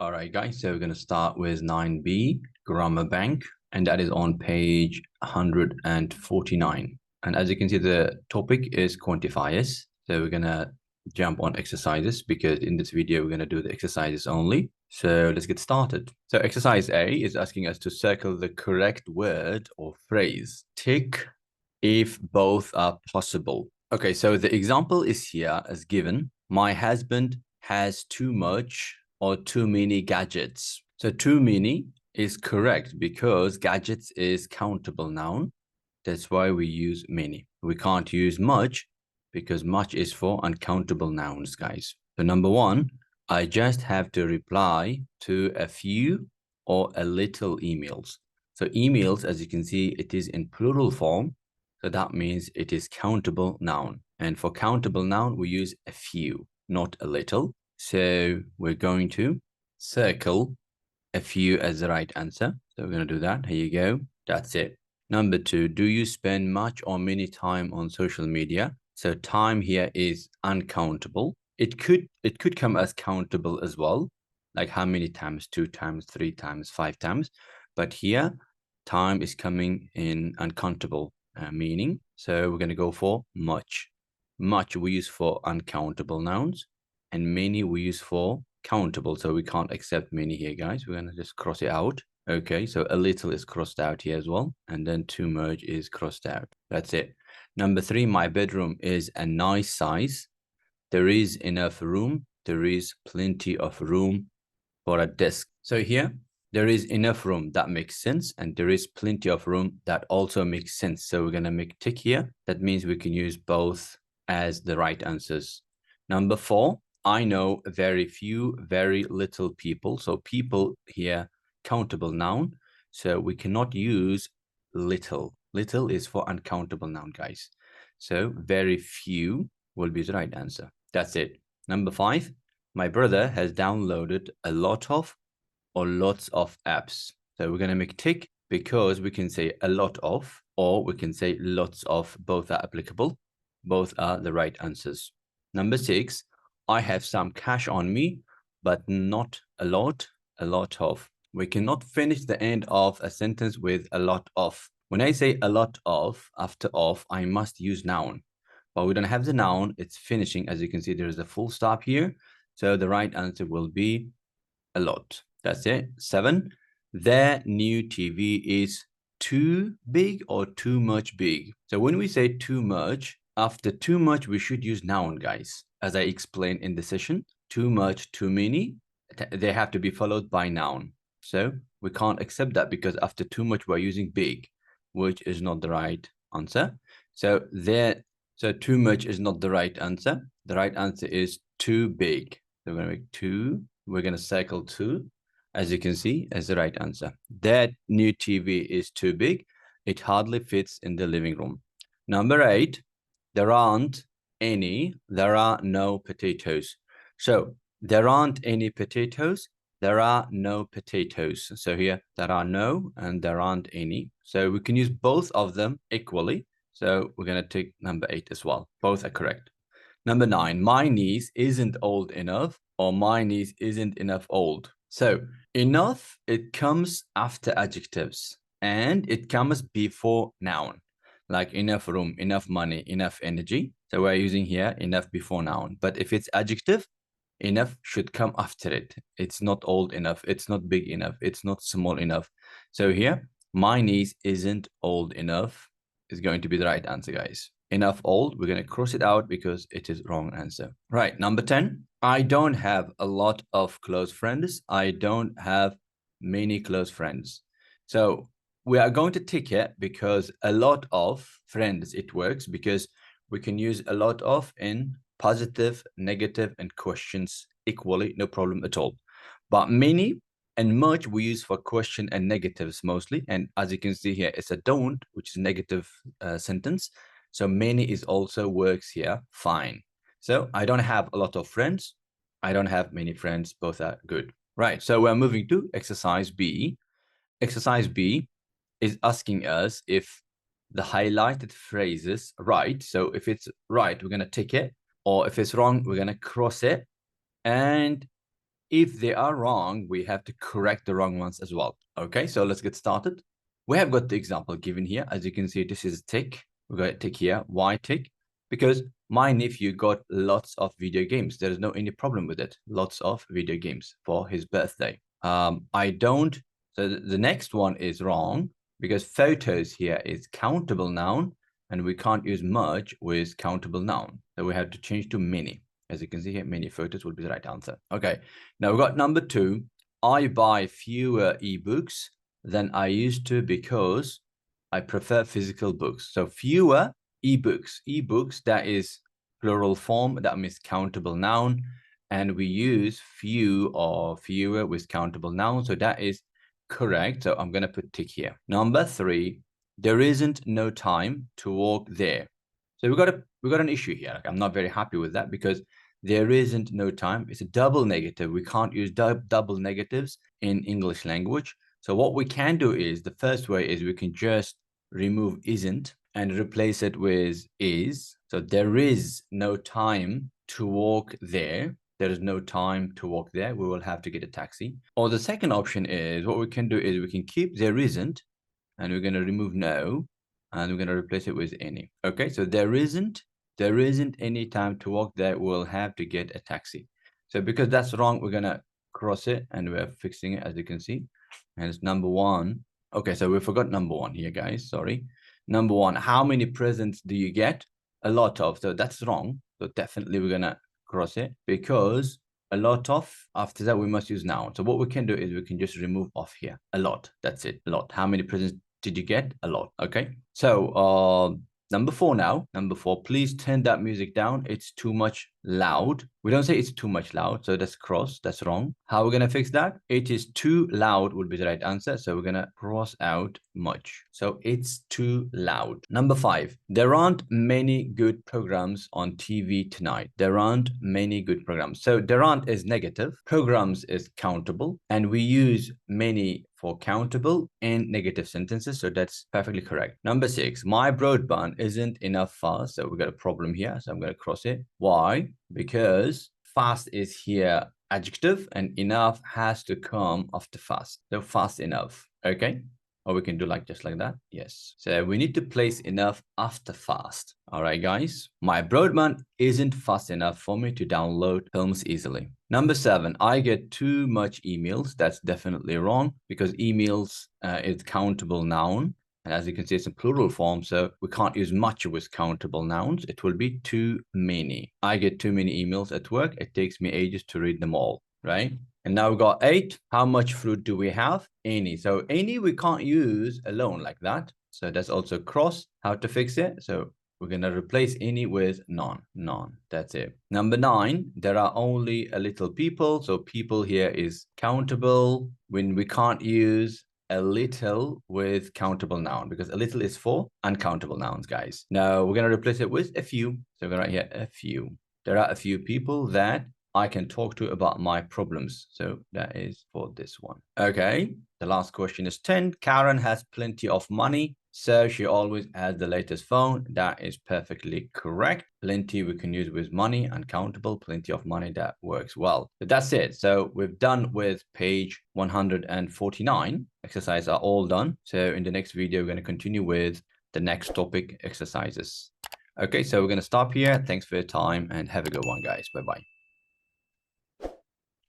All right, guys, so we're going to start with 9B, Grammar Bank, and that is on page 149. And as you can see, the topic is quantifiers. So we're going to jump on exercises because in this video, we're going to do the exercises only. So let's get started. So exercise A is asking us to circle the correct word or phrase. Tick if both are possible. Okay, so the example is here as given. My husband has too much or too many gadgets. So too many is correct because gadgets is countable noun. That's why we use many. We can't use much because much is for uncountable nouns, guys. So number one, I just have to reply to a few or a little emails. So emails, as you can see, it is in plural form. So that means it is countable noun. And for countable noun, we use a few, not a little. So we're going to circle a few as the right answer. So we're going to do that. Here you go. That's it. Number two, do you spend much or many time on social media? So time here is uncountable. It could come as countable as well, like how many times, 2 times, 3 times, 5 times. But here, time is coming in uncountable meaning. So we're going to go for much. Much we use for uncountable nouns, and many we use for countable. So we can't accept many here, guys. We're going to just cross it out. Okay, so a little is crossed out here as well. And then too much is crossed out. That's it. Number three, my bedroom is a nice size. There is enough room. There is plenty of room for a desk. So here, there is enough room. That makes sense. And there is plenty of room. That also makes sense. So we're going to make tick here. That means we can use both as the right answers. Number four, I know very few, very little people. So people here, countable noun. So we cannot use little. Little is for uncountable noun, guys. So very few will be the right answer. That's it. Number five, my brother has downloaded a lot of or lots of apps. So we're going to make tick because we can say a lot of, or we can say lots of. Both are applicable. Both are the right answers. Number six, I have some cash on me, but not a lot of. We cannot finish the end of a sentence with a lot of. When I say a lot of, after of, I must use noun. But we don't have the noun, it's finishing. As you can see, there's a full stop here. So the right answer will be a lot. That's it. 7, their new TV is too big or too much big. So when we say too much, after too much, we should use noun, guys. As I explained in the session, too much, too many, they have to be followed by noun. So we can't accept that because after too much, we're using big, which is not the right answer. So too much is not the right answer. The right answer is too big. So we're going to make two. We're going to circle two, as you can see, as the right answer. That new TV is too big. It hardly fits in the living room. Number 8, there aren't any, there are no potatoes. So there aren't any potatoes. There are no potatoes. So here, there are no and there aren't any. So we can use both of them equally. So we're going to take number 8 as well. Both are correct. Number 9, my niece isn't old enough, or my niece isn't enough old. So enough, it comes after adjectives and it comes before noun, like enough room, enough money, enough energy. So we're using here enough before noun. But if it's adjective, enough should come after it. It's not old enough. It's not big enough. It's not small enough. So here, my niece isn't old enough is going to be the right answer, guys. Enough old, we're going to cross it out because it is wrong answer. Right, number 10, I don't have a lot of close friends. I don't have many close friends. So we are going to tick it because a lot of friends, it works because we can use a lot of in positive, negative, and questions equally, no problem at all. But many and much we use for question and negatives mostly. And as you can see here, it's a don't, which is negative sentence. So many is also works here fine. So I don't have a lot of friends. I don't have many friends. Both are good. Right. So we're moving to exercise B. Exercise B is asking us if the highlighted phrases right. So if it's right, we're going to tick it. Or if it's wrong, we're going to cross it. And if they are wrong, we have to correct the wrong ones as well. Okay, so let's get started. We have got the example given here. As you can see, this is a tick. We got a tick here. Why tick? Because my nephew got lots of video games. There is no any problem with it. Lots of video games for his birthday. I don't. So the next one is wrong because photos here is countable noun, and we can't use much with countable noun. So we have to change to many. As you can see here, many photos will be the right answer. Okay, now we've got number 2. I buy fewer ebooks than I used to because I prefer physical books. So fewer ebooks. Ebooks, that is plural form. That means countable noun. And we use few or fewer with countable noun. So that is correct. So I'm going to put tick here. Number 3, there isn't no time to walk there. So we got an issue here. Like, I'm not very happy with that because there isn't no time. It's a double negative. We can't use double negatives in English language. So what we can do is, the first way is we can just remove isn't and replace it with is. So there is no time to walk there. There is no time to walk there. We will have to get a taxi. Or the second option is, what we can do is we can keep there isn't, and we're going to remove no, and we're going to replace it with any. Okay, so there isn't any time to walk there. We'll have to get a taxi. So because that's wrong, we're going to cross it, and we're fixing it, as you can see. And it's number 1. Okay, so we forgot number 1 here, guys. Sorry. Number 1, how many presents do you get? A lot of. So that's wrong. So definitely we're going to cross it because a lot of, after that we must use noun. So what we can do is we can just remove off here. A lot. That's it. A lot. How many presents did you get? A lot. Okay. So number 4 now. Number 4, please turn that music down. It's too much loud. We don't say it's too much loud. So that's cross. That's wrong. How are we going to fix that? It is too loud would be the right answer. So we're going to cross out much. So it's too loud. Number 5, there aren't many good programs on TV tonight. There aren't many good programs. So there aren't is negative. Programs is countable. And we use many for countable and negative sentences. So that's perfectly correct. Number 6, my broadband isn't enough fast. So we got a problem here. So I'm going to cross it. Why? Because fast is here adjective and enough has to come after fast. So fast enough. Okay. Or we can do like just like that. Yes. So we need to place enough after fast. All right, guys. My broadband isn't fast enough for me to download films easily. Number 7, I get too much emails. That's definitely wrong because emails is countable noun. And as you can see, it's in plural form. So we can't use much with countable nouns. It will be too many. I get too many emails at work. It takes me ages to read them all, right? And now we've got 8. How much fruit do we have? Any. So any we can't use alone like that. So that's also cross. How to fix it? So we're going to replace any with none. None. That's it. Number 9, there are only a little people. So people here is countable when we can't use a little with countable noun because a little is for uncountable nouns, guys. Now we're going to replace it with a few. So we're going to write here a few. There are a few people that I can talk to about my problems. So that is for this one. Okay. The last question is 10. Karen has plenty of money, so she always has the latest phone. That is perfectly correct. Plenty we can use with money. Uncountable, plenty of money. That works well. But that's it. So we've done with page 149. Exercises are all done. So in the next video, we're going to continue with the next topic, exercises. Okay, so we're going to stop here. Thanks for your time and have a good one, guys. Bye-bye.